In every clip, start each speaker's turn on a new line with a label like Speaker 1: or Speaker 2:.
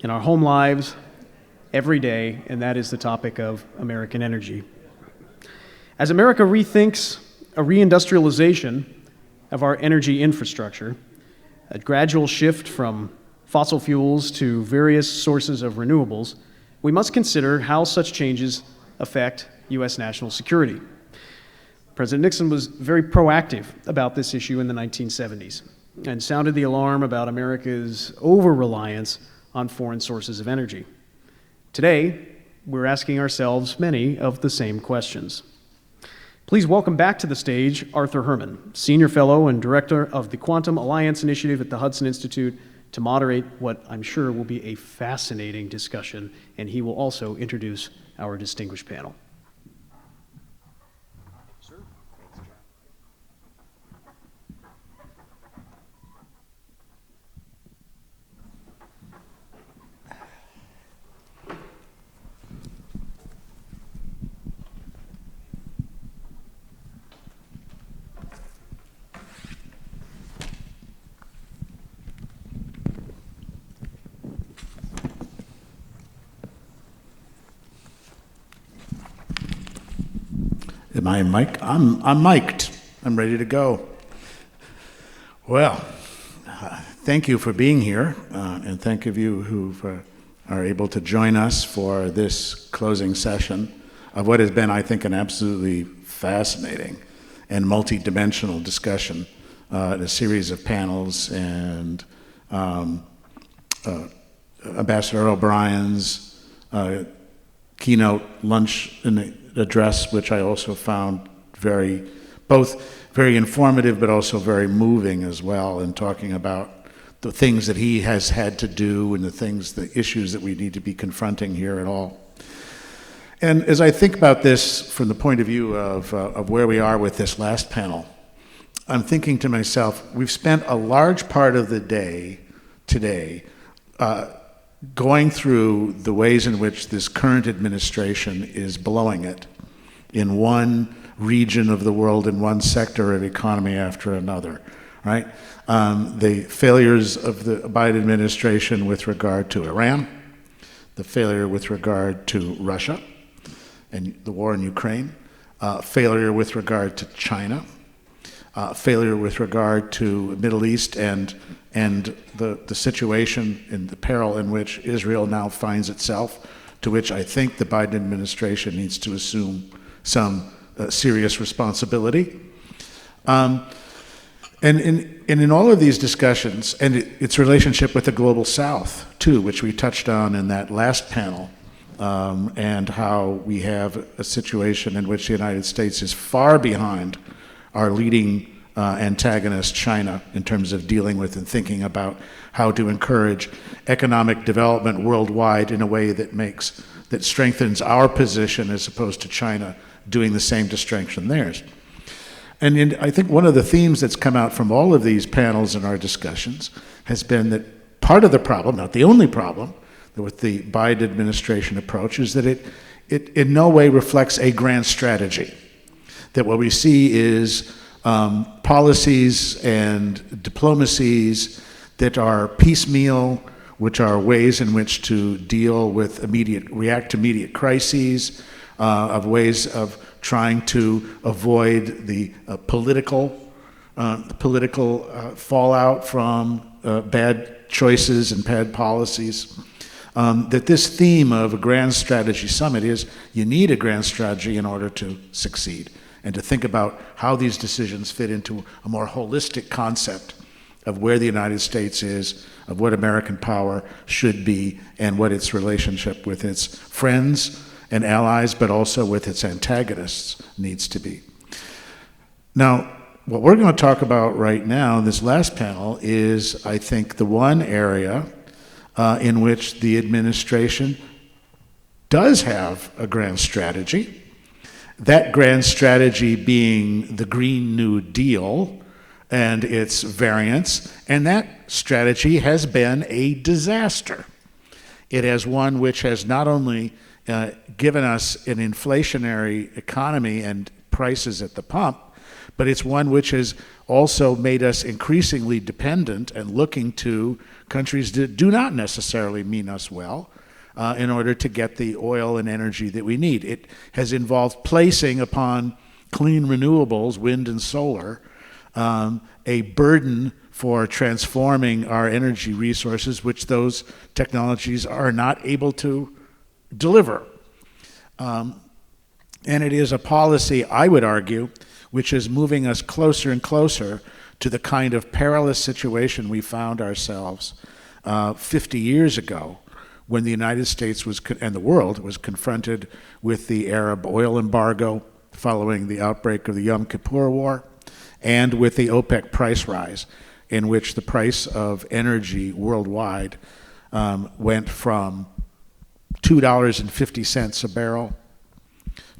Speaker 1: in our home lives every day, and that is the topic of American energy. As America rethinks a reindustrialization of our energy infrastructure, a gradual shift from fossil fuels to various sources of renewables, we must consider how such changes affect U.S. national security. President Nixon was very proactive about this issue in the 1970s and sounded the alarm about America's over-reliance on foreign sources of energy. Today, we're asking ourselves many of the same questions. Please welcome back to the stage Arthur Herman, Senior Fellow and Director of the Quantum Alliance Initiative at the Hudson Institute, to moderate what I'm sure will be a fascinating discussion, and he will also introduce our distinguished panel.
Speaker 2: Am I mic? I'm mic'd. I'm ready to go. Well, thank you for being here, and thank you who are able to join us for this closing session of what has been, I think, an absolutely fascinating and multi-dimensional discussion, a series of panels and Ambassador O'Brien's keynote lunch address, which I also found both very informative but also very moving as well, in talking about the things that he has had to do and the issues that we need to be confronting here at all. And as I think about this from the point of view of where we are with this last panel, I'm thinking to myself, we've spent a large part of the day today going through the ways in which this current administration is blowing it in one region of the world, in one sector of economy after another, right? The failures of the Biden administration with regard to Iran, the failure with regard to Russia and the war in Ukraine, failure with regard to China, failure with regard to Middle East and the situation and the peril in which Israel now finds itself, to which I think the Biden administration needs to assume some serious responsibility. And in all of these discussions, and its relationship with the Global South, too, which we touched on in that last panel, and how we have a situation in which the United States is far behind our leading antagonist, China, in terms of dealing with and thinking about how to encourage economic development worldwide in a way that strengthens our position as opposed to China doing the same to strengthen theirs. And I think one of the themes that's come out from all of these panels and our discussions has been that part of the problem, not the only problem, with the Biden administration approach is that it in no way reflects a grand strategy. That what we see is policies and diplomacies that are piecemeal, which are ways in which to deal with react to immediate crises, of ways of trying to avoid the political fallout from bad choices and bad policies. That this theme of a grand strategy summit is you need a grand strategy in order to succeed, and to think about how these decisions fit into a more holistic concept of where the United States is, of what American power should be, and what its relationship with its friends and allies, but also with its antagonists needs to be. Now, what we're going to talk about right now in this last panel is, I think, the one area in which the administration does have a grand strategy. That grand strategy being the Green New Deal and its variants, and that strategy has been a disaster. It has one which has not only given us an inflationary economy and prices at the pump, but it's one which has also made us increasingly dependent and looking to countries that do not necessarily mean us well in order to get the oil and energy that we need. It has involved placing upon clean renewables, wind and solar, a burden for transforming our energy resources, which those technologies are not able to deliver. And it is a policy, I would argue, which is moving us closer and closer to the kind of perilous situation we found ourselves 50 years ago when the United States and the world was confronted with the Arab oil embargo following the outbreak of the Yom Kippur War, and with the OPEC price rise, in which the price of energy worldwide went from $2.50 a barrel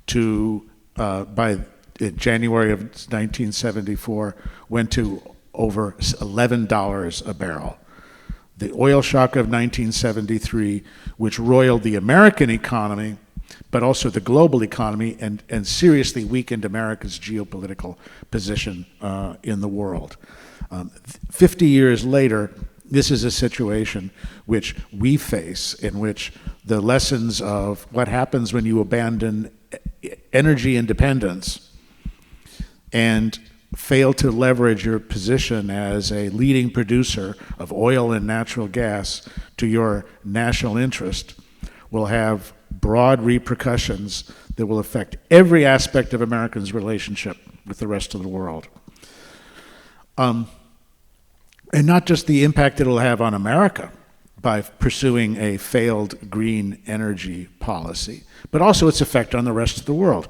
Speaker 2: to, by January of 1974, went to over $11 a barrel. The oil shock of 1973, which roiled the American economy, but also the global economy, and seriously weakened America's geopolitical position in the world. 50 years later, this is a situation which we face, in which the lessons of what happens when you abandon energy independence and fail to leverage your position as a leading producer of oil and natural gas to your national interest will have broad repercussions that will affect every aspect of Americans' relationship with the rest of the world. And not just the impact it will have on America by pursuing a failed green energy policy, but also its effect on the rest of the world.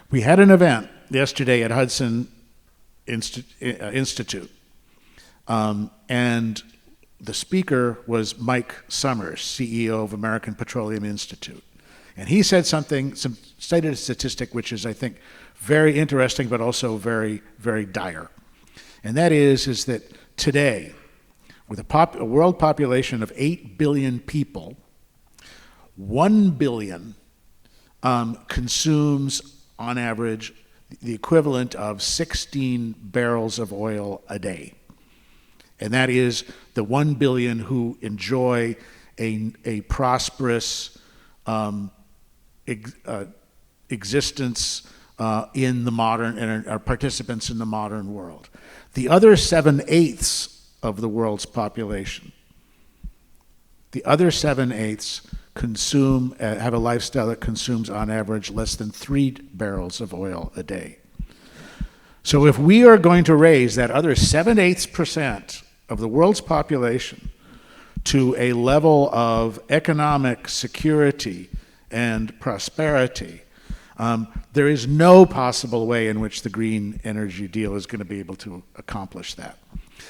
Speaker 2: We had an event yesterday at Hudson Institute, and the speaker was Mike Summers, CEO of American Petroleum Institute. And he said cited a statistic which is, I think, very interesting, but also very, very dire. And that is that today, with a world population of 8 billion people, 1 billion consumes, on average, the equivalent of 16 barrels of oil a day. And that is the 1 billion who enjoy a prosperous existence in the modern, and are participants in the modern world. The other 7/8 of the world's population, the other 7/8 consume, have a lifestyle that consumes on average less than 3 barrels of oil a day. So if we are going to raise that other 7/8% of the world's population to a level of economic security and prosperity, there is no possible way in which the green energy deal is going to be able to accomplish that.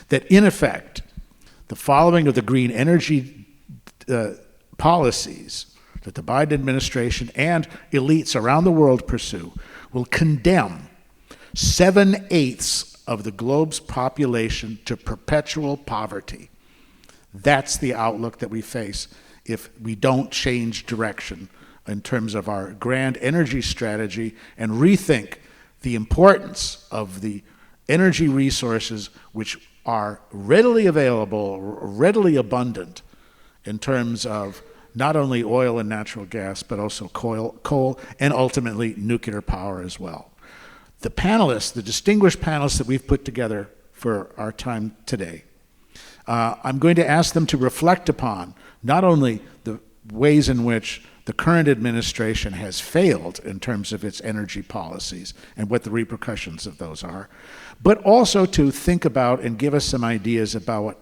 Speaker 2: That in effect, the following of the green energy policies that the Biden administration and elites around the world pursue will condemn 7/8 of the globe's population to perpetual poverty. That's the outlook that we face if we don't change direction in terms of our grand energy strategy and rethink the importance of the energy resources which are readily available, readily abundant in terms of not only oil and natural gas, but also coal, and ultimately nuclear power as well. The panelists, the distinguished panelists that we've put together for our time today, I'm going to ask them to reflect upon not only the ways in which the current administration has failed in terms of its energy policies and what the repercussions of those are, but also to think about and give us some ideas about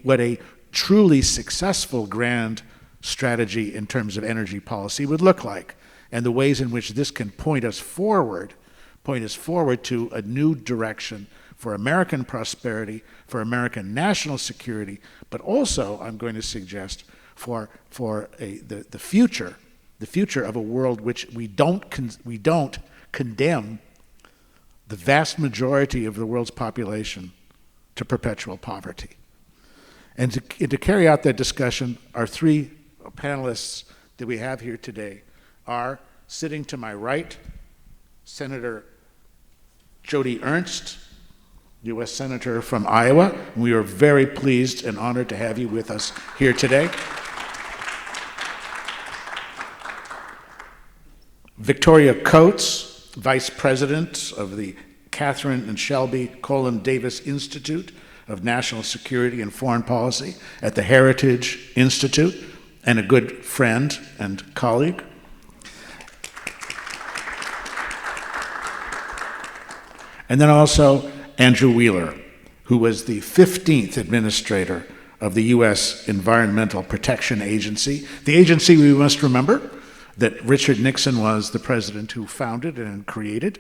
Speaker 2: what a truly successful grand strategy in terms of energy policy would look like, and the ways in which this can point us forward to a new direction for American prosperity, for American national security, but also, I'm going to suggest, for the future of a world which we don't condemn the vast majority of the world's population to perpetual poverty. And to carry out that discussion, our three panelists that we have here today are, sitting to my right, Senator Joni Ernst, U.S. Senator from Iowa. We are very pleased and honored to have you with us here today. Victoria Coates, Vice President of the Catherine and Shelby Colin Davis Institute of National Security and Foreign Policy at the Heritage Institute, and a good friend and colleague. And then also Andrew Wheeler, who was the 15th administrator of the U.S. Environmental Protection Agency, the agency we must remember that Richard Nixon was the president who founded and created,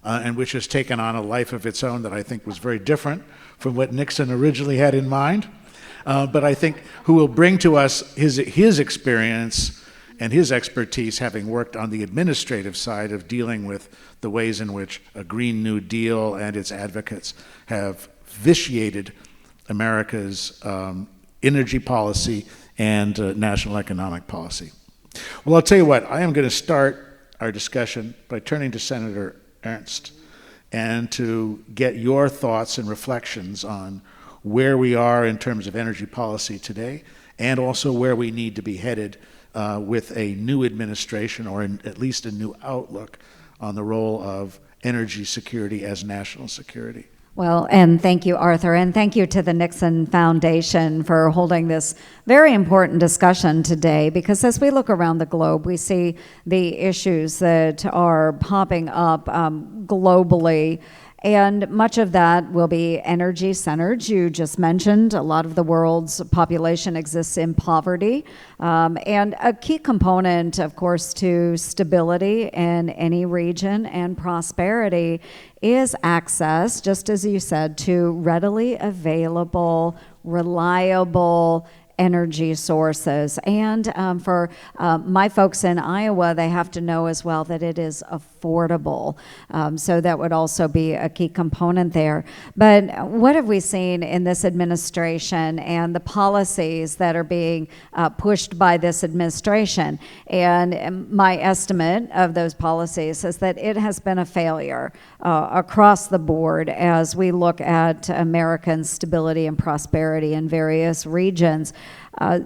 Speaker 2: and which has taken on a life of its own that I think was very different from what Nixon originally had in mind, but I think who will bring to us his experience and his expertise, having worked on the administrative side of dealing with the ways in which a Green New Deal and its advocates have vitiated America's energy policy and national economic policy. Well, I'll tell you what, I am going to start our discussion by turning to Senator Ernst and to get your thoughts and reflections on where we are in terms of energy policy today, and also where we need to be headed with a new administration, or at least a new outlook on the role of energy security as national security.
Speaker 3: Well, and thank you, Arthur, and thank you to the Nixon Foundation for holding this very important discussion today, because as we look around the globe, we see the issues that are popping up globally, and much of that will be energy-centered. You just mentioned a lot of the world's population exists in poverty, and a key component, of course, to stability in any region and prosperity is access, just as you said, to readily available, reliable energy sources. And for my folks in Iowa, they have to know as well that it is affordable. So that would also be a key component there. But what have we seen in this administration and the policies that are being pushed by this administration? And my estimate of those policies is that it has been a failure across the board as we look at American stability and prosperity in various regions.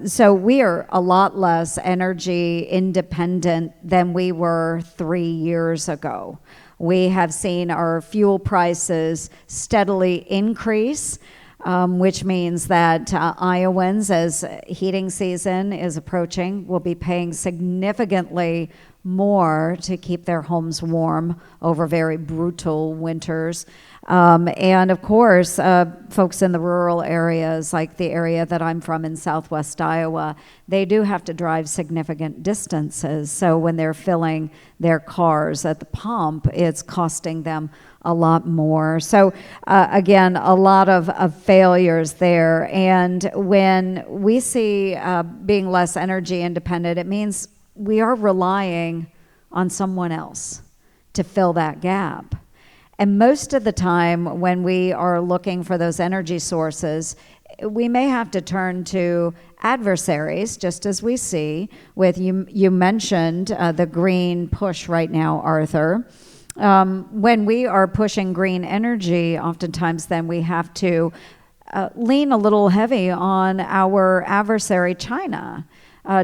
Speaker 3: So we are a lot less energy independent than we were 3 years ago. We have seen our fuel prices steadily increase, which means that Iowans, as heating season is approaching, will be paying significantly more to keep their homes warm over very brutal winters. And of course, folks in the rural areas, like the area that I'm from in southwest Iowa, they do have to drive significant distances. So when they're filling their cars at the pump, it's costing them a lot more. So again, a lot of failures there. And when we see being less energy independent, it means we are relying on someone else to fill that gap. And most of the time when we are looking for those energy sources, we may have to turn to adversaries, just as we see with, you mentioned the green push right now, Arthur. When we are pushing green energy, oftentimes then we have to lean a little heavy on our adversary, China,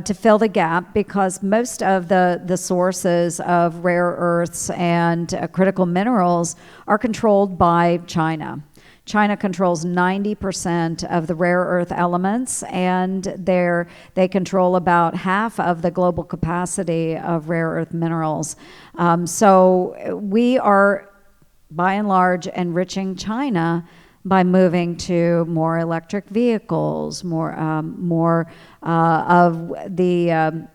Speaker 3: to fill the gap, because most of the sources of rare earths and critical minerals are controlled by China. China controls 90% of the rare earth elements, and they control about half of the global capacity of rare earth minerals. So we are, by and large, enriching China by moving to more electric vehicles, more of the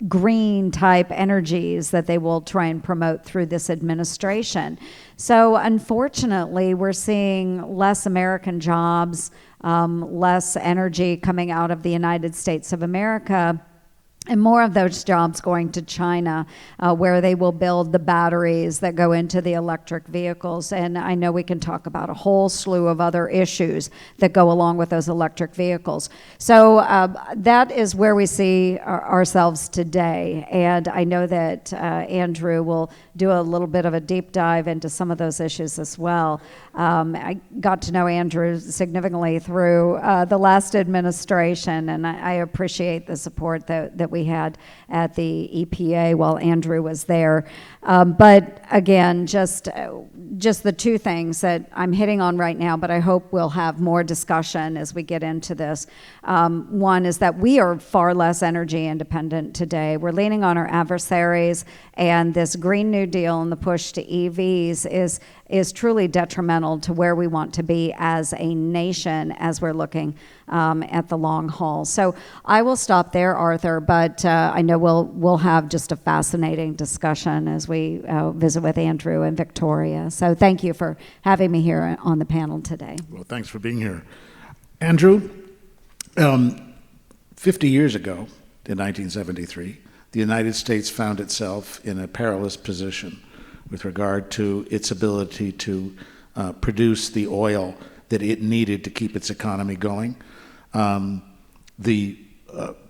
Speaker 3: green type energies that they will try and promote through this administration. So unfortunately, we're seeing less American jobs, less energy coming out of the United States of America. and more of those jobs going to China, where they will build the batteries that go into the electric vehicles. And I know we can talk about a whole slew of other issues that go along with those electric vehicles. So that is where we see ourselves today. And I know that Andrew will do a little bit of a deep dive into some of those issues as well. I got to know Andrew significantly through the last administration, and I appreciate the support that we had at the EPA while Andrew was there. But again, just the two things that I'm hitting on right now, but I hope we'll have more discussion as we get into this. One is that we are far less energy independent today. We're leaning on our adversaries, and this Green New Deal and the push to EVs is truly detrimental to where we want to be as a nation as we're looking at the long haul. So I will stop there, Arthur, but I know we'll have just a fascinating discussion as we visit with Andrew and Victoria. So thank you for having me here on the panel today.
Speaker 2: Well, thanks for being here. Andrew, 50 years ago, in 1973, the United States found itself in a perilous position with regard to its ability to produce the oil that it needed to keep its economy going. The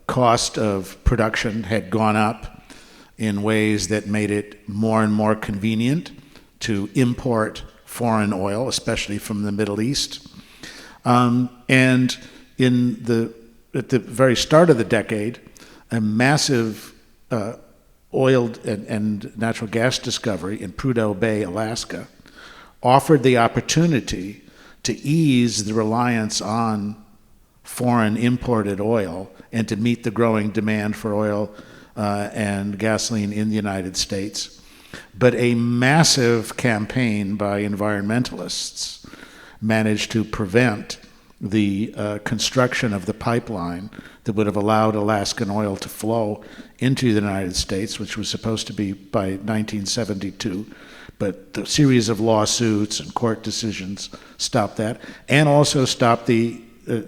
Speaker 2: cost of production had gone up in ways that made it more and more convenient to import foreign oil, especially from the Middle East. And at the very start of the decade, a massive oil and natural gas discovery in Prudhoe Bay, Alaska, offered the opportunity to ease the reliance on foreign imported oil and to meet the growing demand for oil and gasoline in the United States. But a massive campaign by environmentalists managed to prevent the construction of the pipeline that would have allowed Alaskan oil to flow into the United States, which was supposed to be by 1972. But the series of lawsuits and court decisions stopped that, and also stopped the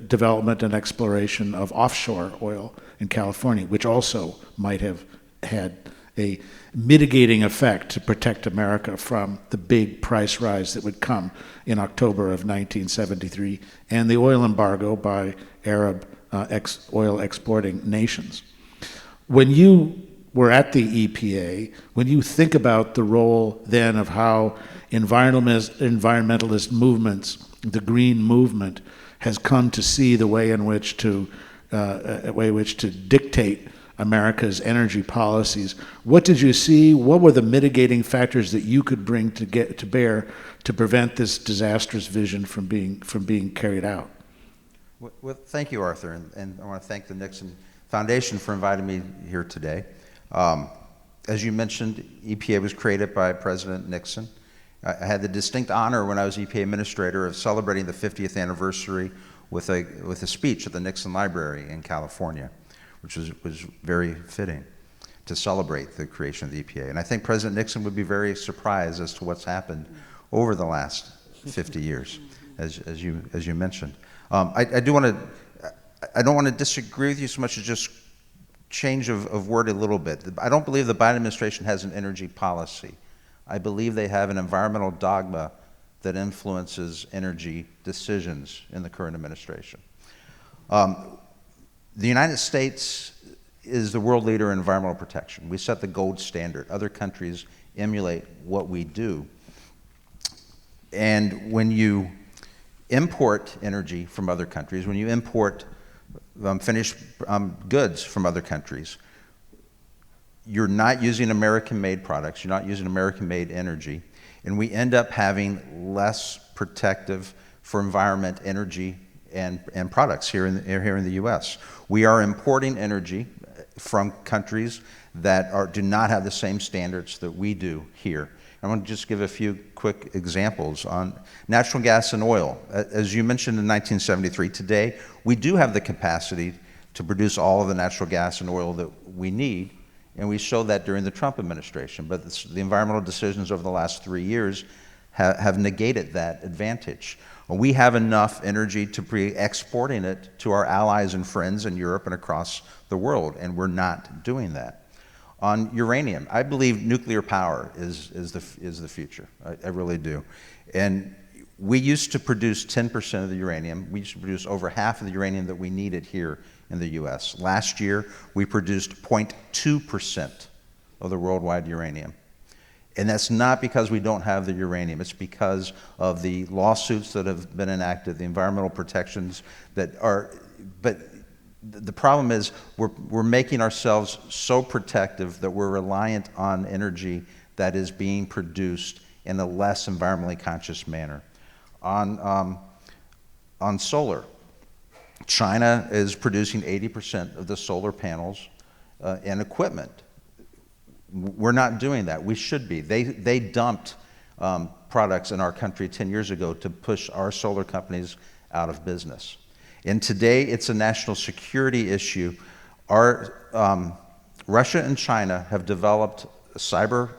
Speaker 2: development and exploration of offshore oil in California, which also might have had a mitigating effect to protect America from the big price rise that would come in October of 1973 and the oil embargo by Arab oil exporting nations. When you were at the EPA, when you think about the role then of how environmentalist movements, the green movement, has come to see the way in which to dictate America's energy policies, what did you see? What were the mitigating factors that you could bring to bear to prevent this disastrous vision from being carried out?
Speaker 4: Well, thank you, Arthur, and I want to thank the Nixon Foundation for inviting me here today. As you mentioned, EPA was created by President Nixon. I had the distinct honor when I was EPA administrator of celebrating the 50th anniversary with a speech at the Nixon Library in California, which was very fitting to celebrate the creation of the EPA. And I think President Nixon would be very surprised as to what's happened over the last 50 years, as you mentioned. I don't want to disagree with you so much as just change of word a little bit. I don't believe the Biden administration has an energy policy. I believe they have an environmental dogma that influences energy decisions in the current administration. The United States is the world leader in environmental protection. We set the gold standard. Other countries emulate what we do. And when you import energy from other countries, when you import finished goods from other countries, you're not using American-made products, you're not using American-made energy, and we end up having less protective for environment, energy, and products here in the U.S. We are importing energy from countries that do not have the same standards that we do here. I want to just give a few quick examples on natural gas and oil. As you mentioned in 1973, today we do have the capacity to produce all of the natural gas and oil that we need, and we showed that during the Trump administration. But the environmental decisions over the last 3 years have negated that advantage. We have enough energy to be exporting it to our allies and friends in Europe and across the world, and we're not doing that. On uranium, I believe nuclear power is the future. I really do. And we used to produce 10% of the uranium. We used to produce over half of the uranium that we needed here in the US. Last year, we produced 0.2% of the worldwide uranium. And that's not because we don't have the uranium. It's because of the lawsuits that have been enacted, the environmental protections that are, but the problem is we're making ourselves so protective that we're reliant on energy that is being produced in a less environmentally conscious manner. On solar, China is producing 80% of the solar panels and equipment. We're not doing that. We should be. They dumped products in our country 10 years ago to push our solar companies out of business. And today, it's a national security issue. Russia and China have developed a cyber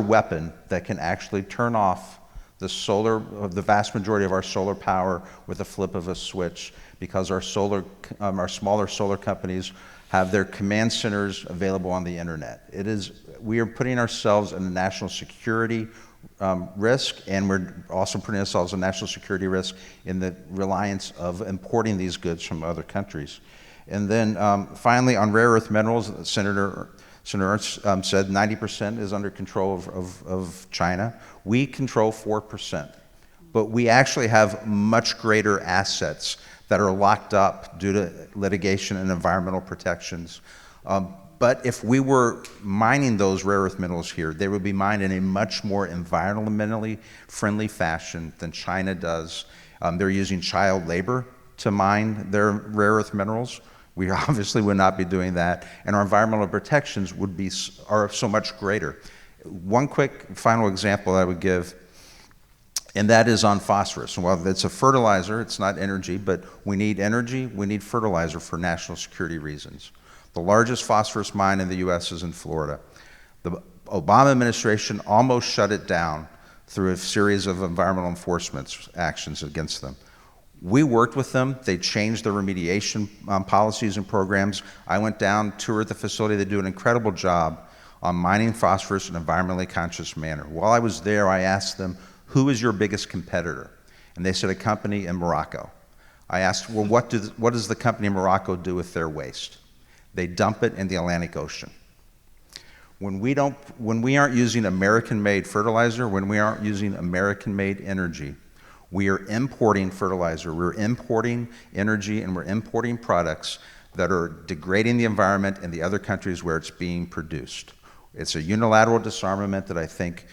Speaker 4: weapon that can actually turn off the vast majority of our solar power with a flip of a switch, because our smaller solar companies have their command centers available on the internet. We are putting ourselves in a national security risk, and we're also putting ourselves in a national security risk in the reliance of importing these goods from other countries. And then finally, on rare earth minerals, Senator Ernst said 90% is under control of China. We control 4%, but we actually have much greater assets that are locked up due to litigation and environmental protections. But if we were mining those rare earth minerals here, they would be mined in a much more environmentally friendly fashion than China does. They're using child labor to mine their rare earth minerals. We obviously would not be doing that, and our environmental protections are so much greater. One quick final example I would give, and that is on phosphorus. While it's a fertilizer, it's not energy, but we need energy, we need fertilizer for national security reasons. The largest phosphorus mine in the US is in Florida. The Obama administration almost shut it down through a series of environmental enforcement actions against them. We worked with them. They changed their remediation policies and programs. I went down, toured the facility. They do an incredible job on mining phosphorus in an environmentally conscious manner. While I was there, I asked them, who is your biggest competitor? And they said, a company in Morocco. I asked, well, what does the company in Morocco do with their waste? They dump it in the Atlantic Ocean. When we aren't using American-made fertilizer, when we aren't using American-made energy, we are importing fertilizer, we're importing energy, and we're importing products that are degrading the environment in the other countries where it's being produced. It's a unilateral disarmament that I think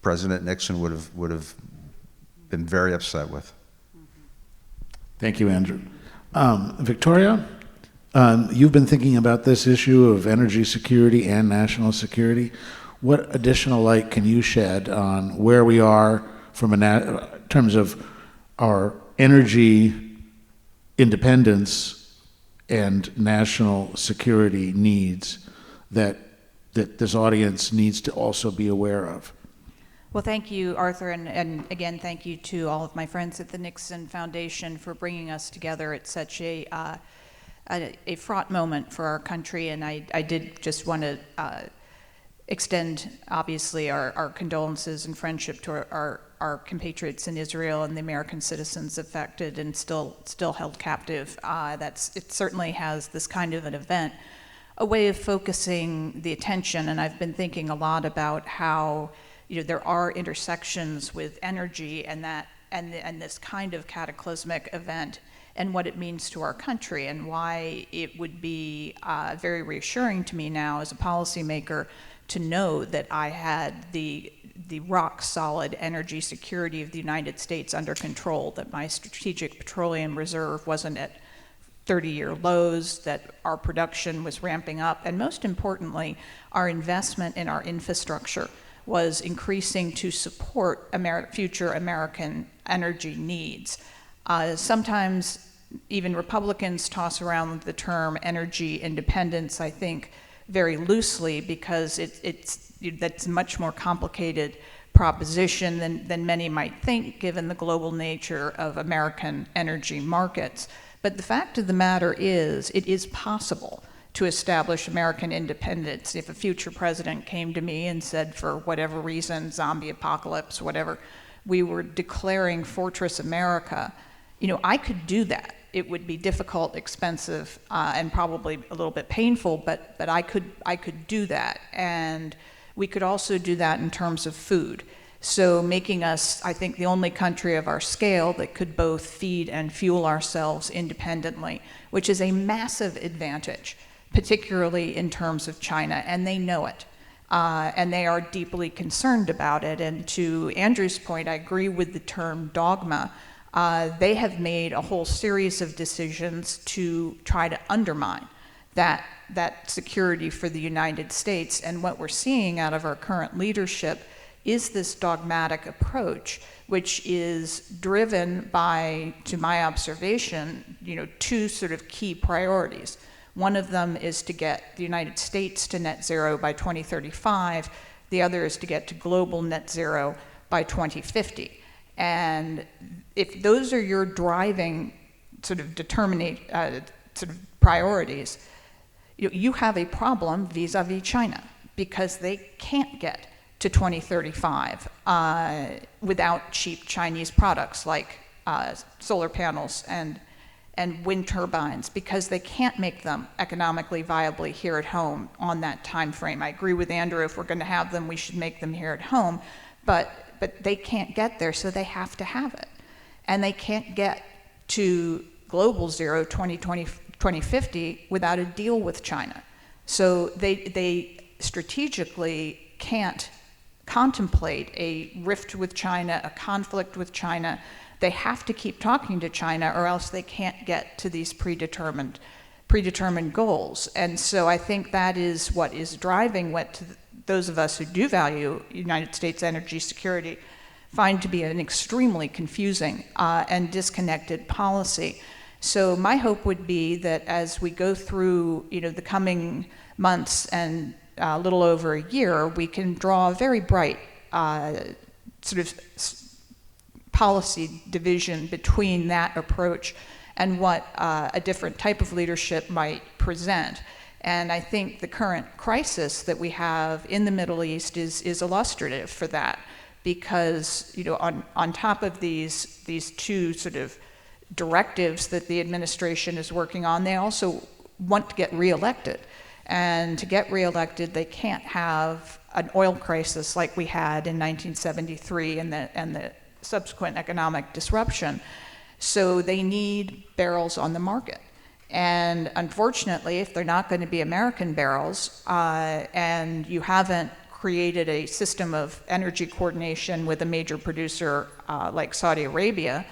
Speaker 4: President Nixon would have been very upset with.
Speaker 2: Thank you, Andrew. Victoria, you've been thinking about this issue of energy security and national security. What additional light can you shed on where we are from in terms of our energy independence and national security needs that this audience needs to also be aware of?
Speaker 5: Well, thank you, Arthur, and again, thank you to all of my friends at the Nixon Foundation for bringing us together at such a fraught moment for our country. And I did just want to extend, obviously, our condolences and friendship to our compatriots in Israel and the American citizens affected and still held captive. It certainly has this kind of an event, a way of focusing the attention. And I've been thinking a lot about how there are intersections with energy and this kind of cataclysmic event and what it means to our country, and why it would be very reassuring to me now as a policymaker to know that I had the rock solid energy security of the United States under control, that my strategic petroleum reserve wasn't at 30-year lows, that our production was ramping up, and most importantly, our investment in our infrastructure was increasing to support future American energy needs. Sometimes even Republicans toss around the term energy independence, I think, very loosely, because that's a much more complicated proposition than many might think, given the global nature of American energy markets. But the fact of the matter is, it is possible to establish American independence. If a future president came to me and said, for whatever reason, zombie apocalypse, whatever, we were declaring Fortress America, I could do that. It would be difficult, expensive, and probably a little bit painful, but I could do that. And we could also do that in terms of food. So making us, I think, the only country of our scale that could both feed and fuel ourselves independently, which is a massive advantage, particularly in terms of China, and they know it. And they are deeply concerned about it. And to Andrew's point, I agree with the term dogma. They have made a whole series of decisions to try to undermine that security for the United States. And what we're seeing out of our current leadership is this dogmatic approach, which is driven by, to my observation, two sort of key priorities. One of them is to get the United States to net zero by 2035. The other is to get to global net zero by 2050. And if those are your driving sort of priorities, you have a problem vis-a-vis China, because they can't get to 2035 without cheap Chinese products like solar panels and wind turbines, because they can't make them economically viably here at home on that time frame. I agree with Andrew, if we're going to have them, we should make them here at home, but they can't get there, so they have to have it. And they can't get to global zero 2050 without a deal with China. So they strategically can't contemplate a rift with China, a conflict with China. They have to keep talking to China, or else they can't get to these predetermined goals. And so I think that is what is driving what those of us who do value United States energy security find to be an extremely confusing and disconnected policy. So my hope would be that as we go through the coming months and a little over a year, we can draw a very bright sort of policy division between that approach and what a different type of leadership might present. And I think the current crisis that we have in the Middle East is illustrative for that, because on top of these two sort of directives that the administration is working on, they also want to get reelected. And to get reelected, they can't have an oil crisis like we had in 1973 and the subsequent economic disruption. So they need barrels on the market. And unfortunately, if they're not going to be American barrels, and you haven't created a system of energy coordination with a major producer like Saudi Arabia,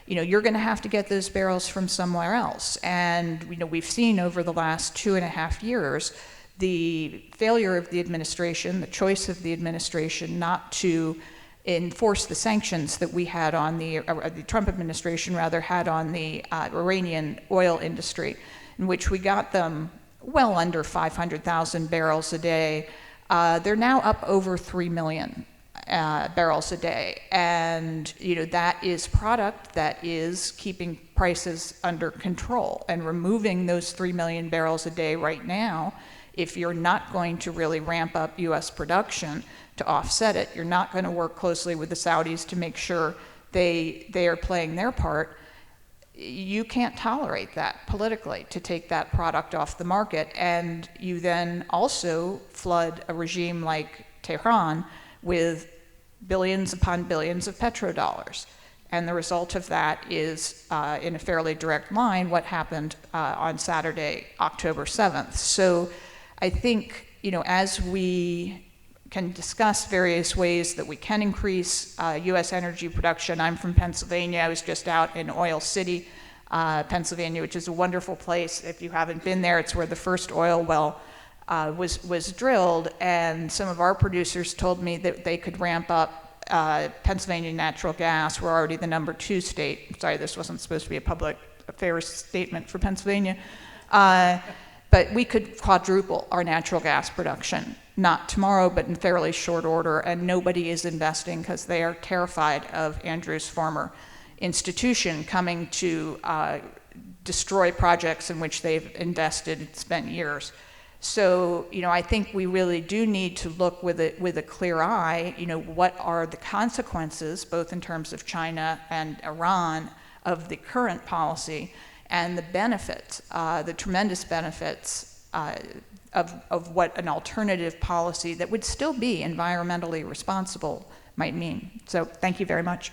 Speaker 5: you're going to have to get those barrels from somewhere else. And we've seen over the last 2.5 years the failure of the administration, the choice of the administration not to enforce the sanctions that we had on the Trump administration rather had on the Iranian oil industry, in which we got them well under 500,000 barrels a day. They're now up over 3 million barrels a day, and that is product that is keeping prices under control. And removing those 3 million barrels a day right now, if you're not going to really ramp up U.S. production to offset it, you're not going to work closely with the Saudis to make sure they are playing their part, you can't tolerate that politically, to take that product off the market. And you then also flood a regime like Tehran with billions upon billions of petrodollars. And the result of that is, in a fairly direct line, what happened on Saturday, October 7th. So I think, as we can discuss various ways that we can increase U.S. energy production. I'm from Pennsylvania. I was just out in Oil City, Pennsylvania, which is a wonderful place. If you haven't been there, it's where the first oil well was drilled. And some of our producers told me that they could ramp up Pennsylvania natural gas. We're already the #2 state. Sorry, this wasn't supposed to be a public affairs statement for Pennsylvania. But we could quadruple our natural gas production, not tomorrow, but in fairly short order, and nobody is investing because they are terrified of Andrew's former institution coming to destroy projects in which they've invested and spent years. So, I think we really do need to look with a clear eye, what are the consequences, both in terms of China and Iran, of the current policy, and the benefits, the tremendous benefits of what an alternative policy that would still be environmentally responsible might mean. So thank you very much.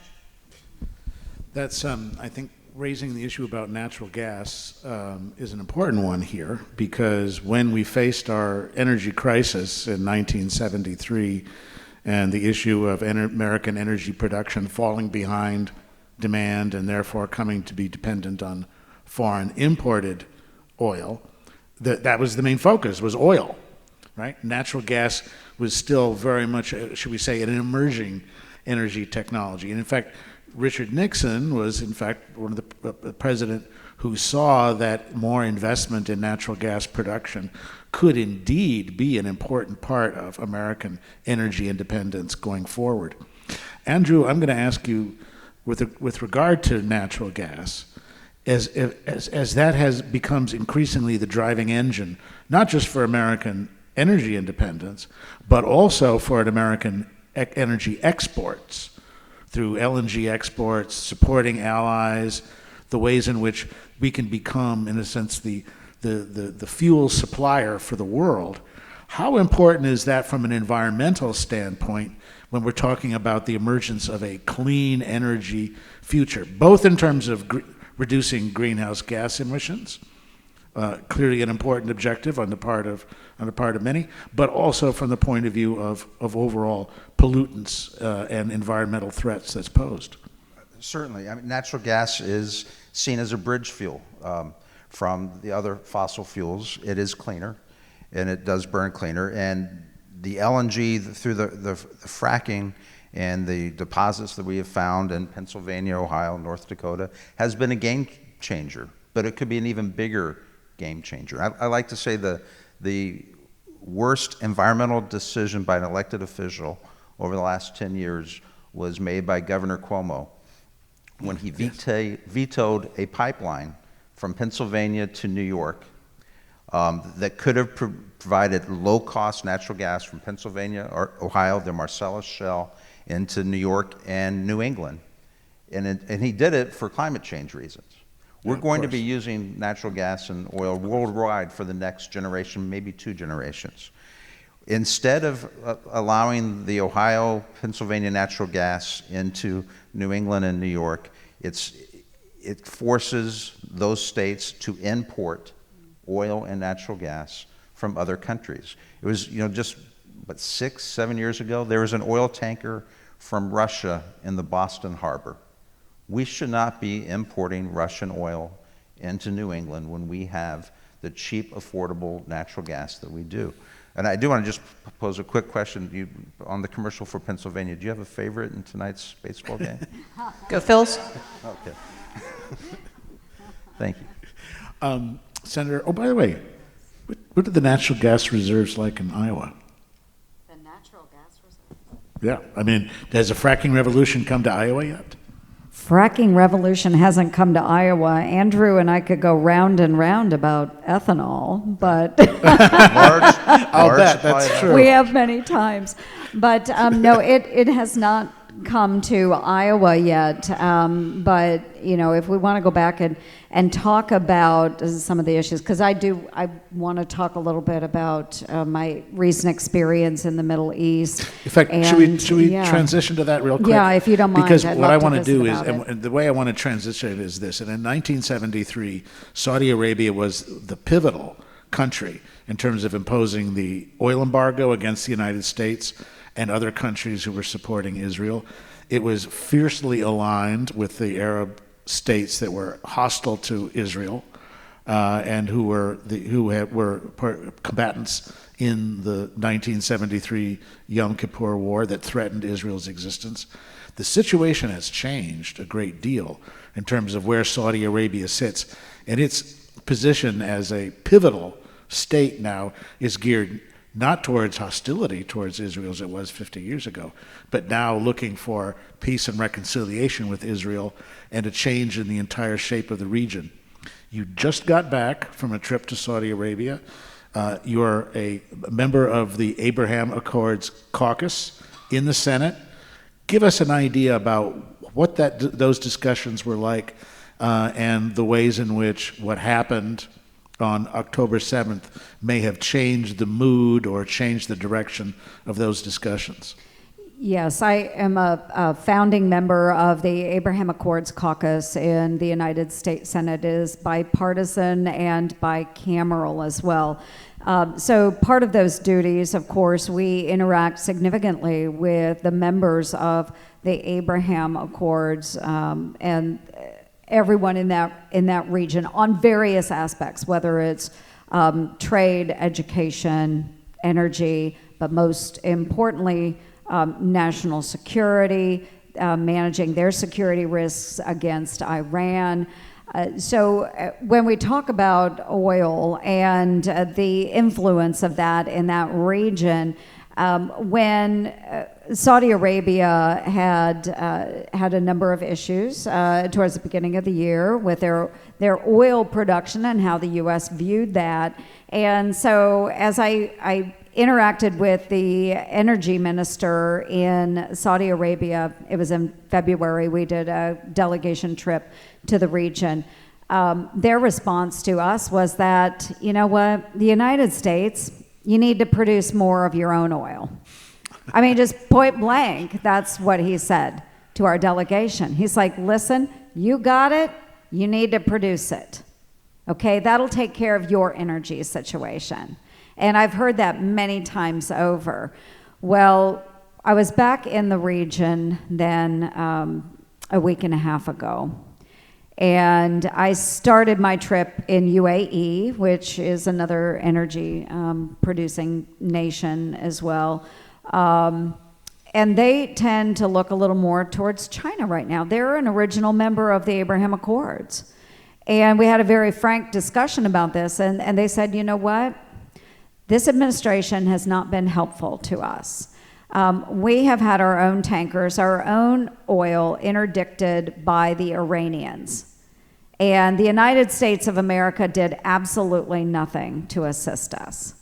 Speaker 2: That's, I think, raising the issue about natural gas is an important one here, because when we faced our energy crisis in 1973 and the issue of American energy production falling behind demand and therefore coming to be dependent on foreign imported oil, that was the main focus, was oil, right? Natural gas was still very much, should we say, an emerging energy technology. And in fact, Richard Nixon was, in fact, one of the president who saw that more investment in natural gas production could indeed be an important part of American energy independence going forward. Andrew, I'm going to ask you, with regard to natural gas, as that becomes increasingly the driving engine, not just for American energy independence, but also for American energy exports, through LNG exports, supporting allies, the ways in which we can become, in a sense, the fuel supplier for the world. How important is that from an environmental standpoint when we're talking about the emergence of a clean energy future, both in terms of reducing greenhouse gas emissions, clearly an important objective on the part of many, but also from the point of view of overall pollutants and environmental threats that's posed?
Speaker 4: Certainly. I mean, natural gas is seen as a bridge fuel from the other fossil fuels. It is cleaner, and it does burn cleaner. And the LNG, through the fracking and the deposits that we have found in Pennsylvania, Ohio, North Dakota, has been a game changer. But it could be an even bigger game changer. I like to say the worst environmental decision by an elected official over the last 10 years was made by Governor Cuomo when he vetoed a pipeline from Pennsylvania to New York that could have provided low-cost natural gas from Pennsylvania or Ohio, the Marcellus Shale, into New York and New England. And he did it for climate change reasons. We're going to be using natural gas and oil worldwide for the next generation, maybe 2 generations. Instead of allowing the Ohio, Pennsylvania natural gas into New England and New York, it forces those states to import oil and natural gas from other countries. It was, just 6-7 years ago, there was an oil tanker from Russia in the Boston harbor. We should not be importing Russian oil into New England when we have the cheap, affordable natural gas that we do. And I do want to just pose a quick question on the commercial for Pennsylvania. Do you have a favorite in tonight's baseball game?
Speaker 5: Go Phils.
Speaker 4: Okay. Thank you.
Speaker 2: Senator, oh, by the way, what are the natural gas reserves like in Iowa?
Speaker 3: The natural gas reserve?
Speaker 2: Yeah, I mean, has a fracking revolution come to Iowa yet?
Speaker 3: Fracking revolution hasn't come to Iowa. Andrew and I could go round and round about ethanol, but
Speaker 2: I'll bet, that's true.
Speaker 3: we have many times. But no, it has not come to Iowa yet. But, if we want to go back and talk about some of the issues, because I want to talk a little bit about my recent experience in the Middle East.
Speaker 2: In fact, should we transition to that real quick?
Speaker 3: Yeah, if you don't mind.
Speaker 2: Because
Speaker 3: I'd
Speaker 2: what I
Speaker 3: love
Speaker 2: want
Speaker 3: to
Speaker 2: to do
Speaker 3: visit
Speaker 2: is,
Speaker 3: about it.
Speaker 2: and the way I want to transition is this, and in 1973, Saudi Arabia was the pivotal country in terms of imposing the oil embargo against the United States and other countries who were supporting Israel. It was fiercely aligned with the Arab states that were hostile to Israel and who were combatants in the 1973 Yom Kippur War that threatened Israel's existence. The situation has changed a great deal in terms of where Saudi Arabia sits and its position as a pivotal state now is geared not towards hostility towards Israel as it was 50 years ago, but now looking for peace and reconciliation with Israel and a change in the entire shape of the region. You just got back from a trip to Saudi Arabia. You're a member of the Abraham Accords caucus in the Senate. Give us an idea about what those discussions were like and the ways in which what happened on October 7th may have changed the mood or changed the direction of those discussions.
Speaker 3: Yes, I am a founding member of the Abraham Accords caucus in the United States Senate. It is bipartisan and bicameral as well. So part of those duties, of course, we interact significantly with the members of the Abraham Accords and everyone in that region on various aspects, whether it's trade, education, energy, but most importantly, national security, managing their security risks against Iran. So when we talk about oil and the influence of that in that region, when Saudi Arabia had a number of issues towards the beginning of the year with their oil production and how the U.S. viewed that. And so as I interacted with the energy minister in Saudi Arabia, it was in February, we did a delegation trip to the region. Their response to us was that, you know what, the United States, you need to produce more of your own oil. I mean, just point blank, that's what he said to our delegation. He's like, listen, you got it, you need to produce it. Okay, that'll take care of your energy situation. And I've heard that many times over. Well, I was back in the region then a week and a half ago. And I started my trip in UAE, which is another energy producing nation as well. And they tend to look a little more towards China right now. They're an original member of the Abraham Accords. And we had a very frank discussion about this. And they said, you know what? This administration has not been helpful to us. We have had our own tankers, our own oil interdicted by the Iranians. And the United States of America did absolutely nothing to assist us.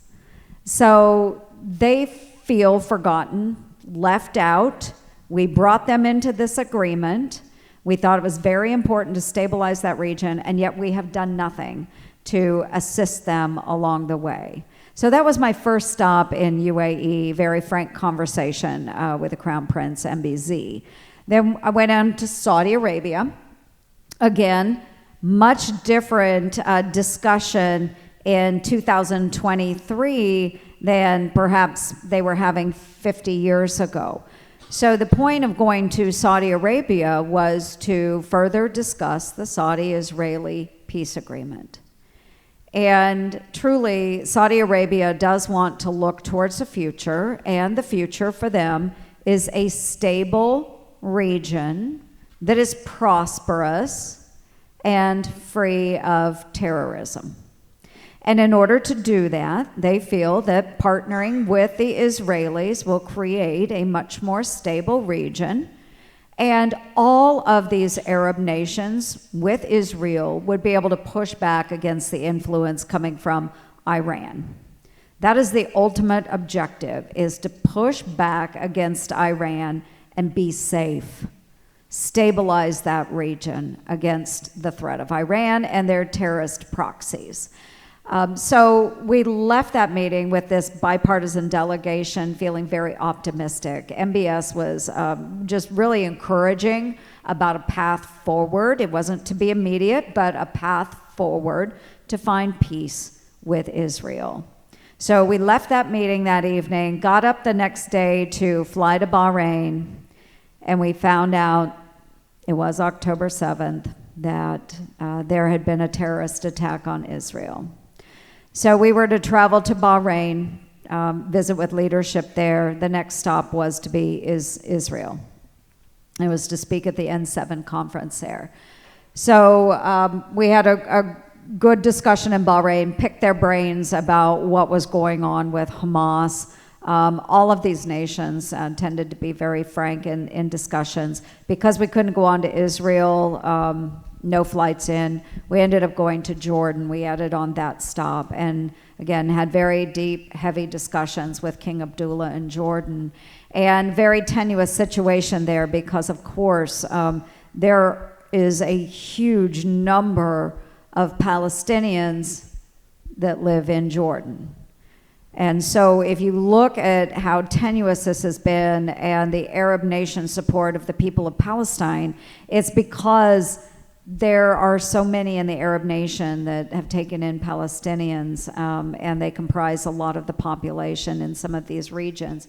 Speaker 3: So they feel forgotten, left out. We brought them into this agreement. We thought it was very important to stabilize that region, and yet we have done nothing to assist them along the way. So that was my first stop in UAE, very frank conversation with the Crown Prince, MBZ. Then I went on to Saudi Arabia. Again, much different discussion in 2023 than perhaps they were having 50 years ago. So the point of going to Saudi Arabia was to further discuss the Saudi-Israeli peace agreement. And truly, Saudi Arabia does want to look towards the future, and the future for them is a stable region that is prosperous and free of terrorism. And in order to do that, they feel that partnering with the Israelis will create a much more stable region. And all of these Arab nations with Israel would be able to push back against the influence coming from Iran. That is the ultimate objective, is to push back against Iran and be safe. Stabilize that region against the threat of Iran and their terrorist proxies. So we left that meeting with this bipartisan delegation feeling very optimistic. MBS was just really encouraging about a path forward. It wasn't to be immediate, but a path forward to find peace with Israel. So we left that meeting that evening, got up the next day to fly to Bahrain, and we found out it was October 7th that there had been a terrorist attack on Israel. So we were to travel to Bahrain, visit with leadership there. The next stop was to be Israel. It was to speak at the N7 conference there. So we had a good discussion in Bahrain, picked their brains about what was going on with Hamas. All of these nations tended to be very frank in discussions. Because we couldn't go on to Israel, no flights in, we ended up going to Jordan. We added on that stop and again had very deep, heavy discussions with King Abdullah in Jordan. And very tenuous situation there because, of course, there is a huge number of Palestinians that live in Jordan. And so if you look at how tenuous this has been and the Arab nation support of the people of Palestine, it's because there are so many in the Arab nation that have taken in Palestinians, and they comprise a lot of the population in some of these regions.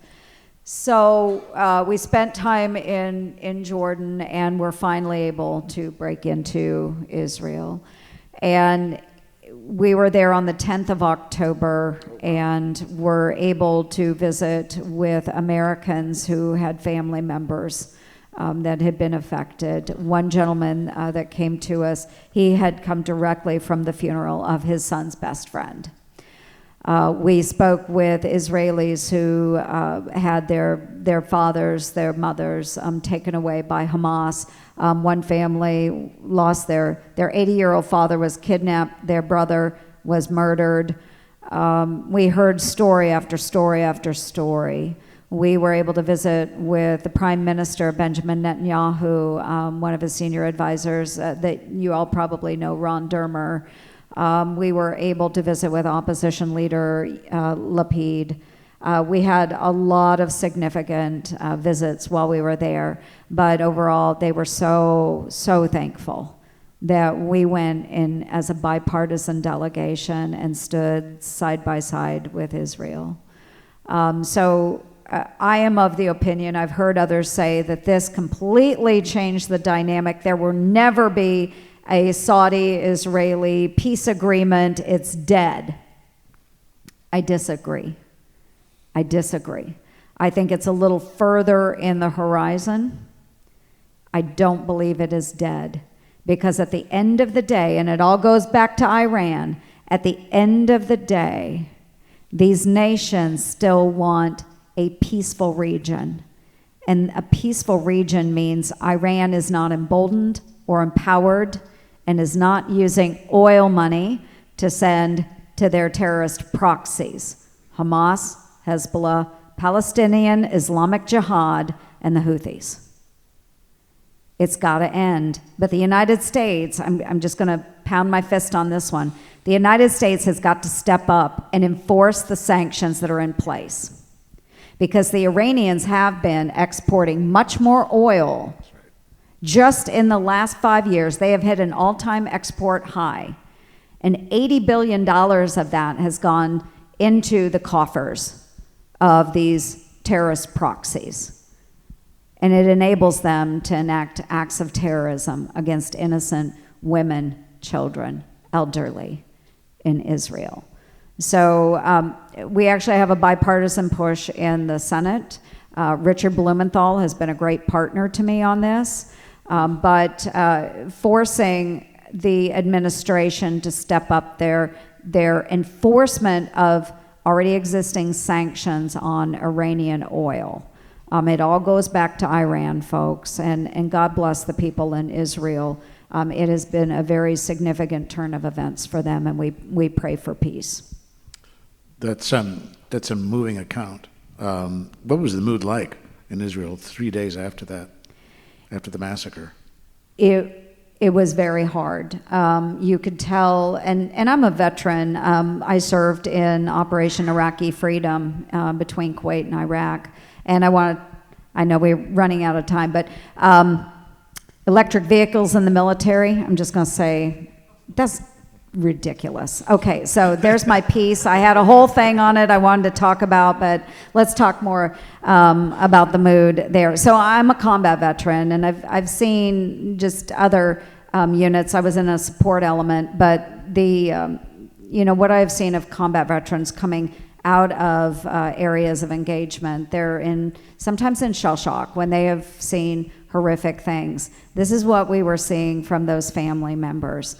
Speaker 3: So we spent time in Jordan, and we're finally able to break into Israel. And we were there on the 10th of October and were able to visit with Americans who had family members that had been affected. One gentleman that came to us, he had come directly from the funeral of his son's best friend. We spoke with Israelis who had their fathers, their mothers taken away by Hamas. One family lost their 80-year-old father was kidnapped, their brother was murdered. We heard story after story after story. We were able to visit with the Prime Minister, Benjamin Netanyahu, one of his senior advisors that you all probably know, Ron Dermer. We were able to visit with opposition leader Lapid. We had a lot of significant visits while we were there, but overall they were so thankful that we went in as a bipartisan delegation and stood side by side with Israel. I am of the opinion, I've heard others say, that this completely changed the dynamic. There will never be a Saudi-Israeli peace agreement. It's dead. I disagree. I think it's a little further in the horizon. I don't believe it is dead. Because at the end of the day, and it all goes back to Iran, at the end of the day, these nations still want a peaceful region. And a peaceful region means Iran is not emboldened or empowered and is not using oil money to send to their terrorist proxies, Hamas, Hezbollah, Palestinian Islamic Jihad, and the Houthis. It's got to end. But the United States, I'm just going to pound my fist on this one, the United States has got to step up and enforce the sanctions that are in place. Because the Iranians have been exporting much more oil. Just in the last 5 years, they have hit an all-time export high. And $80 billion of that has gone into the coffers of these terrorist proxies. And it enables them to enact acts of terrorism against innocent women, children, elderly in Israel. So we actually have a bipartisan push in the Senate. Richard Blumenthal has been a great partner to me on this, but forcing the administration to step up their enforcement of already existing sanctions on Iranian oil. It all goes back to Iran, folks, and God bless the people in Israel. It has been a very significant turn of events for them, and we pray for peace.
Speaker 2: That's a moving account. What was the mood like in Israel 3 days after that, after the massacre?
Speaker 3: It was very hard. You could tell, and I'm a veteran. I served in Operation Iraqi Freedom between Kuwait and Iraq. And I know we're running out of time, but electric vehicles in the military, I'm just going to say, that's ridiculous. Okay, so there's my piece. I had a whole thing on it I wanted to talk about, but let's talk more about the mood there. So I'm a combat veteran, and I've seen just other units. I was in a support element, but what I've seen of combat veterans coming out of areas of engagement, they're sometimes in shell shock when they have seen horrific things. This is what we were seeing from those family members.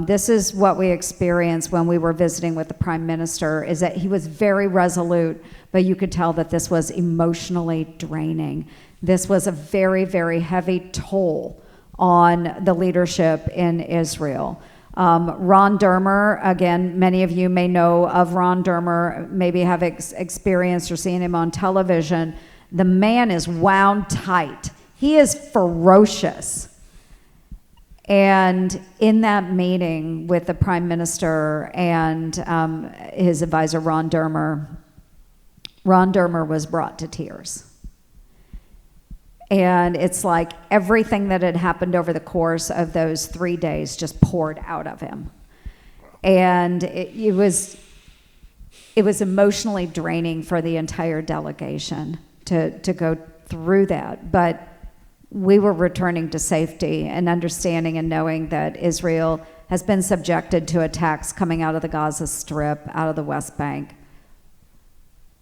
Speaker 3: This is what we experienced when we were visiting with the Prime Minister, is that he was very resolute, but you could tell that this was emotionally draining. This was a very, very heavy toll on the leadership in Israel. Ron Dermer, again, many of you may know of Ron Dermer, maybe have experienced or seen him on television. The man is wound tight. He is ferocious. And in that meeting with the Prime Minister and his advisor, Ron Dermer was brought to tears. And it's like everything that had happened over the course of those 3 days just poured out of him. And it was emotionally draining for the entire delegation to go through that. But we were returning to safety and understanding and knowing that Israel has been subjected to attacks coming out of the Gaza Strip, out of the West Bank,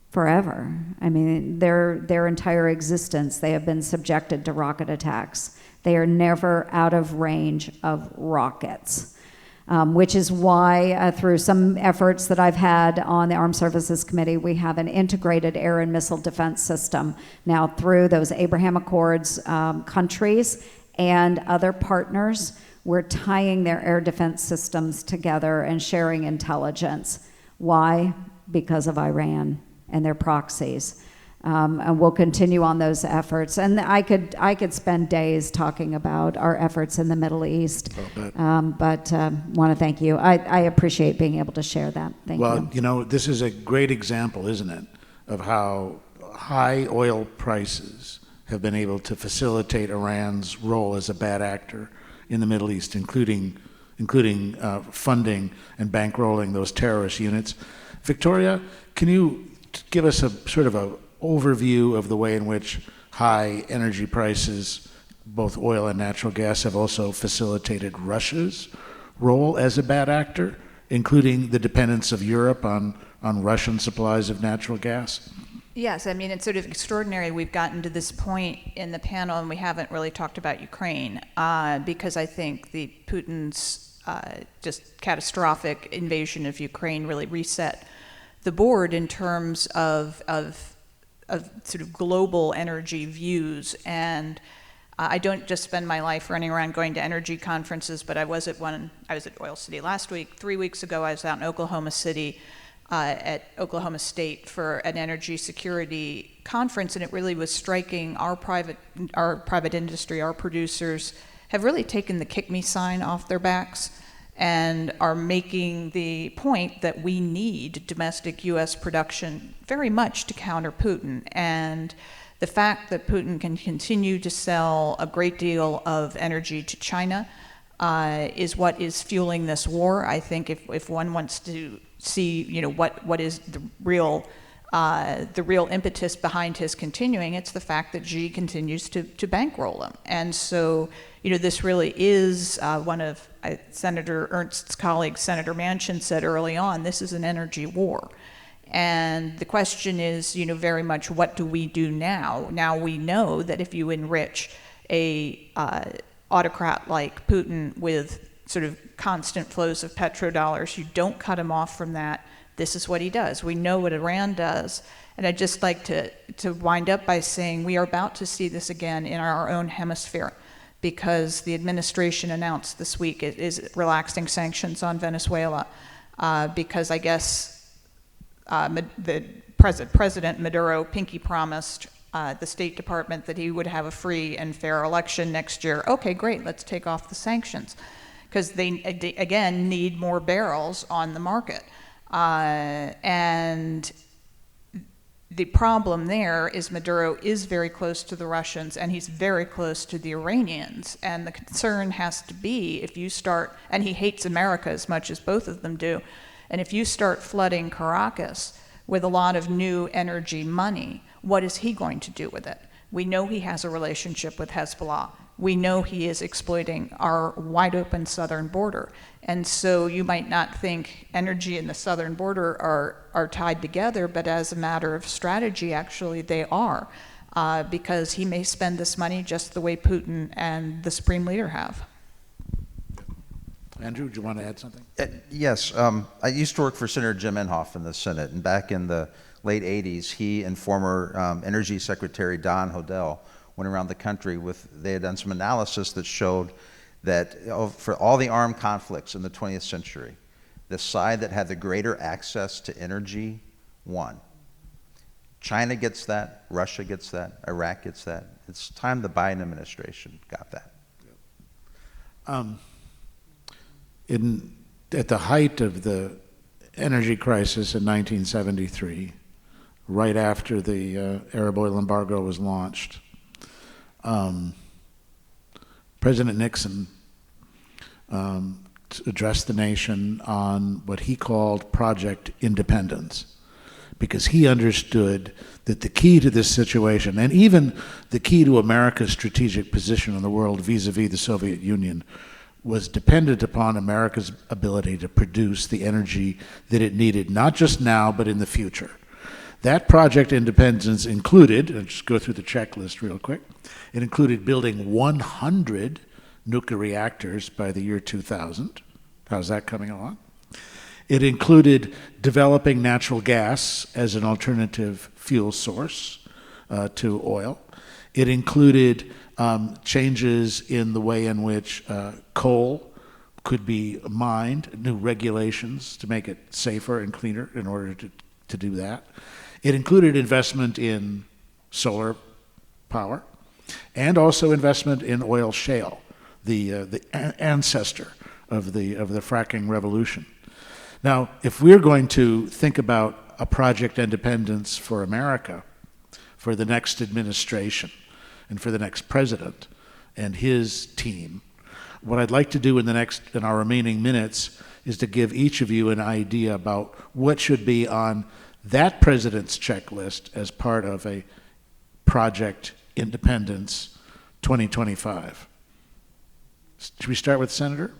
Speaker 3: forever. I mean, their entire existence, they have been subjected to rocket attacks. They are never out of range of rockets, which is why through some efforts that I've had on the Armed Services Committee, we have an integrated air and missile defense system. Now through those Abraham Accords countries and other partners, we're tying their air defense systems together and sharing intelligence. Why? Because of Iran and their proxies. And we'll continue on those efforts. And I could spend days talking about our efforts in the Middle East, but want to thank you. I appreciate being able to share that. Thank you.
Speaker 2: Well, you know, this is a great example, isn't it, of how high oil prices have been able to facilitate Iran's role as a bad actor in the Middle East, including funding and bankrolling those terrorist units. Victoria, can you give us a sort of an overview of the way in which high energy prices, both oil and natural gas, have also facilitated Russia's role as a bad actor, including the dependence of Europe on Russian supplies of natural gas?
Speaker 5: Yes, I mean, it's sort of extraordinary we've gotten to this point in the panel and we haven't really talked about Ukraine because I think Putin's just catastrophic invasion of Ukraine really reset the board in terms of sort of global energy views. And I don't just spend my life running around going to energy conferences, but I was at Oil City last week. 3 weeks ago, I was out in Oklahoma City at Oklahoma State for an energy security conference, and it really was striking. Our private industry, our producers, have really taken the kick me sign off their backs and are making the point that we need domestic U.S. production very much to counter Putin. And the fact that Putin can continue to sell a great deal of energy to China is what is fueling this war. I think if one wants to see, you know, what is the real impetus behind his continuing, it's the fact that Xi continues to bankroll him. And so, you know, this really is one of Senator Ernst's colleagues, Senator Manchin, said early on, this is an energy war. And the question is, you know, very much what do we do now? Now we know that if you enrich a autocrat like Putin with sort of constant flows of petrodollars, you don't cut him off from that. This is what he does. We know what Iran does. And I'd just like to wind up by saying we are about to see this again in our own hemisphere, because the administration announced this week it is relaxing sanctions on Venezuela because I guess the President Maduro pinky promised the State Department that he would have a free and fair election next year. Okay, great, let's take off the sanctions, because they again need more barrels on the market. And the problem there is Maduro is very close to the Russians and he's very close to the Iranians. And the concern has to be if you start, and he hates America as much as both of them do, and if you start flooding Caracas with a lot of new energy money, what is he going to do with it? We know he has a relationship with Hezbollah. We know he is exploiting our wide open southern border. And so you might not think energy and the southern border are tied together, but as a matter of strategy, actually they are, because he may spend this money just the way Putin and the Supreme Leader have.
Speaker 2: Andrew, do you want to add something?
Speaker 4: Yes, I used to work for Senator Jim Inhofe in the Senate, and back in the late 80s, he and former Energy Secretary Don Hodel went around the country they had done some analysis that showed that for all the armed conflicts in the 20th century, the side that had the greater access to energy won. China gets that, Russia gets that, Iraq gets that. It's time the Biden administration got that.
Speaker 2: At the height of the energy crisis in 1973, right after the Arab oil embargo was launched, President Nixon addressed the nation on what he called Project Independence, because he understood that the key to this situation, and even the key to America's strategic position in the world vis-a-vis the Soviet Union, was dependent upon America's ability to produce the energy that it needed, not just now, but in the future. That Project Independence included, and just go through the checklist real quick, it included building 100 nuclear reactors by the year 2000. How's that coming along? It included developing natural gas as an alternative fuel source to oil. It included changes in the way in which coal could be mined, new regulations to make it safer and cleaner in order to do that. It included investment in solar power and also investment in oil shale, the ancestor of the fracking revolution. Now, if we're going to think about a Project Independence for America, for the next administration, and for the next president and his team, what I'd like to do in our remaining minutes is to give each of you an idea about what should be on that president's checklist as part of a Project Independence 2025. Should we start with Senator?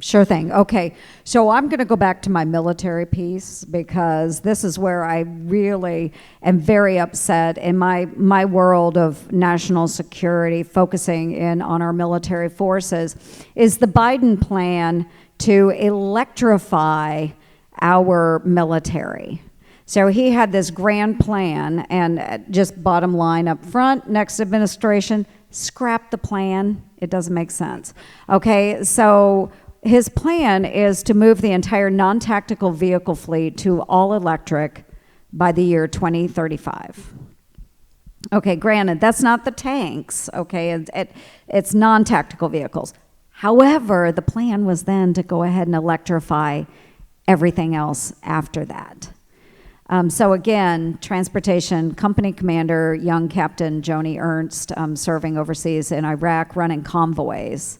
Speaker 3: Sure thing. Okay, so I'm going to go back to my military piece, because this is where I really am very upset in my world of national security, focusing in on our military forces, is the Biden plan to electrify our military. So he had this grand plan, and just bottom line up front, next administration, scrap the plan. It doesn't make sense. Okay, so his plan is to move the entire non-tactical vehicle fleet to all electric by the year 2035. Okay, granted, that's not the tanks, okay? It's non-tactical vehicles. However, the plan was then to go ahead and electrify everything else after that. So again, transportation company commander, young Captain Joni Ernst, serving overseas in Iraq, running convoys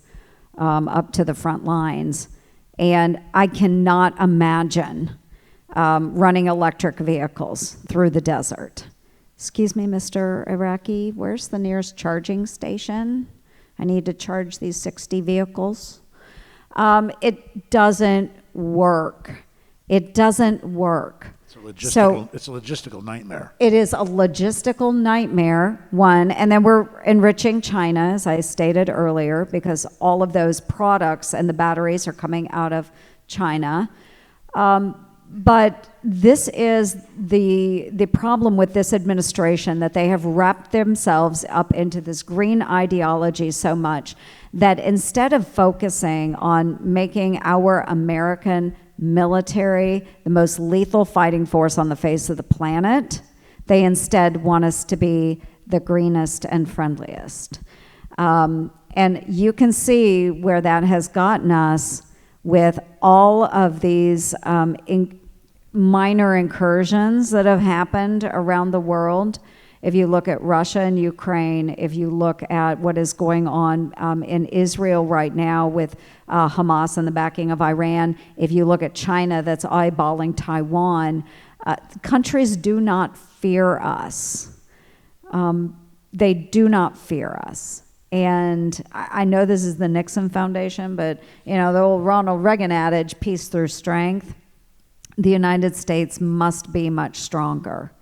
Speaker 3: up to the front lines. And I cannot imagine running electric vehicles through the desert. Excuse me, Mr. Iraqi, where's the nearest charging station? I need to charge these 60 vehicles. It doesn't work. It doesn't work.
Speaker 2: It's a logistical nightmare.
Speaker 3: It is a logistical nightmare, one, and then we're enriching China, as I stated earlier, because all of those products and the batteries are coming out of China. But this is the problem with this administration, that they have wrapped themselves up into this green ideology so much that instead of focusing on making our American military the most lethal fighting force on the face of the planet, they instead want us to be the greenest and friendliest. And you can see where that has gotten us with all of these minor incursions that have happened around the world. If you look at Russia and Ukraine, if you look at what is going on in Israel right now with Hamas and the backing of Iran, if you look at China that's eyeballing Taiwan, countries do not fear us. They do not fear us. And I know this is the Nixon Foundation, but the old Ronald Reagan adage, peace through strength. The United States must be much stronger.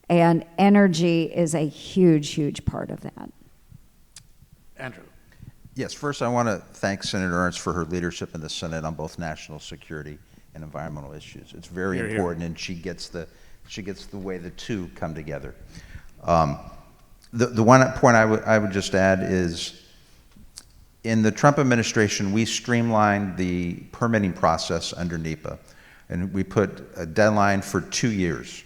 Speaker 3: And energy is a huge, huge part of that.
Speaker 2: Andrew.
Speaker 4: Yes, first I want to thank Senator Ernst for her leadership in the Senate on both national security and environmental issues. It's very
Speaker 2: Hear, hear.
Speaker 4: important, and she gets the way the two come together. The one point I would just add is, in the Trump administration, we streamlined the permitting process under NEPA, and we put a deadline for 2 years.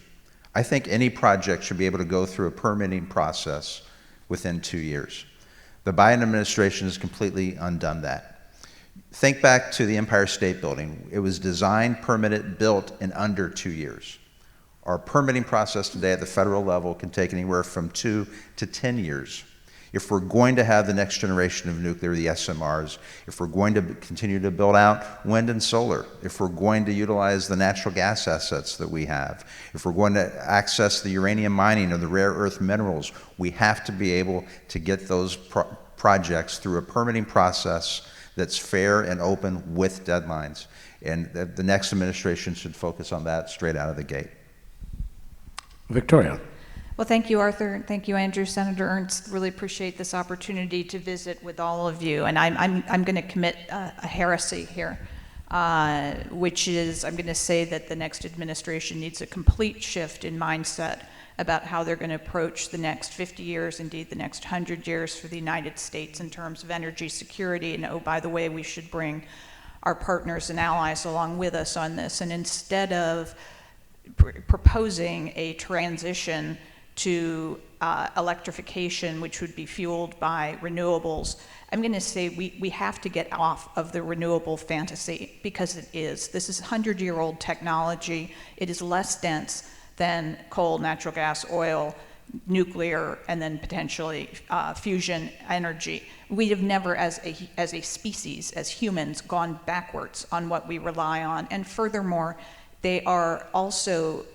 Speaker 4: I think any project should be able to go through a permitting process within 2 years. The Biden administration has completely undone that. Think back to the Empire State Building. It was designed, permitted, built in under 2 years. Our permitting process today at the federal level can take anywhere from 2 to 10 years. If we're going to have the next generation of nuclear, the SMRs, if we're going to continue to build out wind and solar, if we're going to utilize the natural gas assets that we have, if we're going to access the uranium mining or the rare earth minerals, we have to be able to get those projects through a permitting process that's fair and open with deadlines. And the next administration should focus on that straight out of the gate.
Speaker 2: Victoria.
Speaker 5: Well, thank you, Arthur. Thank you, Andrew. Senator Ernst, really appreciate this opportunity to visit with all of you. And I'm going to commit a heresy here, which is I'm going to say that the next administration needs a complete shift in mindset about how they're going to approach the next 50 years, indeed the next 100 years for the United States in terms of energy security. And oh, by the way, we should bring our partners and allies along with us on this. And instead of proposing a transition to electrification, which would be fueled by renewables, I'm going to say we have to get off of the renewable fantasy, because it is. This is 100-year-old technology. It is less dense than coal, natural gas, oil, nuclear, and then potentially fusion energy. We have never, as a species, as humans, gone backwards on what we rely on. And furthermore, they are also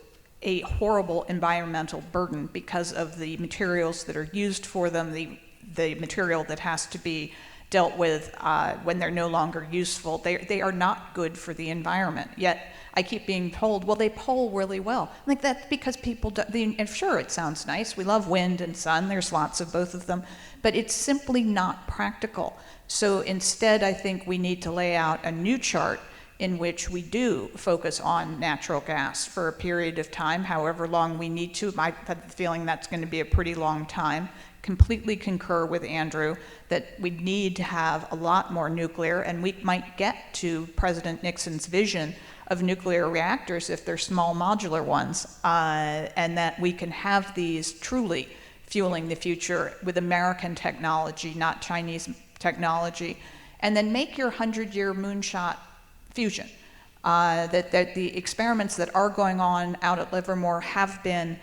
Speaker 5: a horrible environmental burden because of the materials that are used for them, the material that has to be dealt with when they're no longer useful. They are not good for the environment. Yet I keep being told, well, they poll really well. I'm like, that's because people do, and sure, it sounds nice. We love wind and sun. There's lots of both of them. But it's simply not practical. So instead, I think we need to lay out a new chart in which we do focus on natural gas for a period of time, however long we need to. I have the feeling that's going to be a pretty long time. Completely concur with Andrew that we need to have a lot more nuclear, and we might get to President Nixon's vision of nuclear reactors if they're small modular ones, and that we can have these truly fueling the future with American technology, not Chinese technology, and then make your 100-year moonshot fusion. That the experiments that are going on out at Livermore have been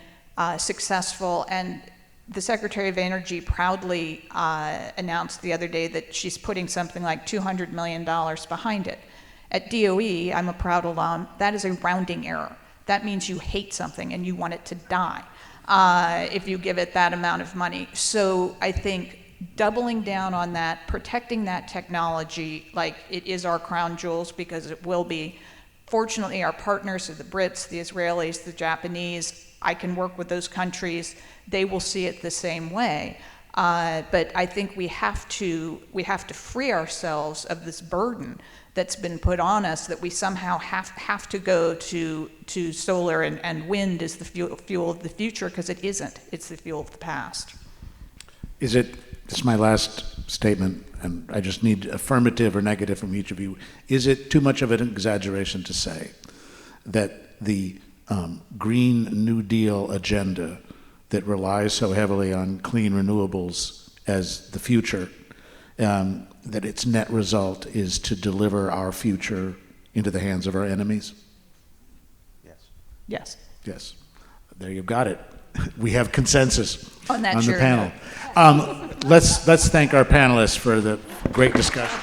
Speaker 5: successful, and the Secretary of Energy proudly announced the other day that she's putting something like $200 million behind it. At DOE, I'm a proud alum, that is a rounding error. That means you hate something and you want it to die if you give it that amount of money. So I think doubling down on that, protecting that technology like it is our crown jewels, because it will be. Fortunately, our partners are the Brits, the Israelis, the Japanese. I can work with those countries. They will see it the same way. But I think we have to free ourselves of this burden that's been put on us, that we somehow have to go to solar and wind as the fuel of the future, because it isn't. It's the fuel of the past.
Speaker 2: This is my last statement, and I just need affirmative or negative from each of you. Is it too much of an exaggeration to say that the Green New Deal agenda that relies so heavily on clean renewables as the future, that its net result is to deliver our future into the hands of our enemies?
Speaker 4: Yes.
Speaker 5: Yes.
Speaker 2: Yes. There you've got it. We have consensus
Speaker 5: On that
Speaker 2: the
Speaker 5: sure
Speaker 2: panel. Let's thank our panelists for the great discussion.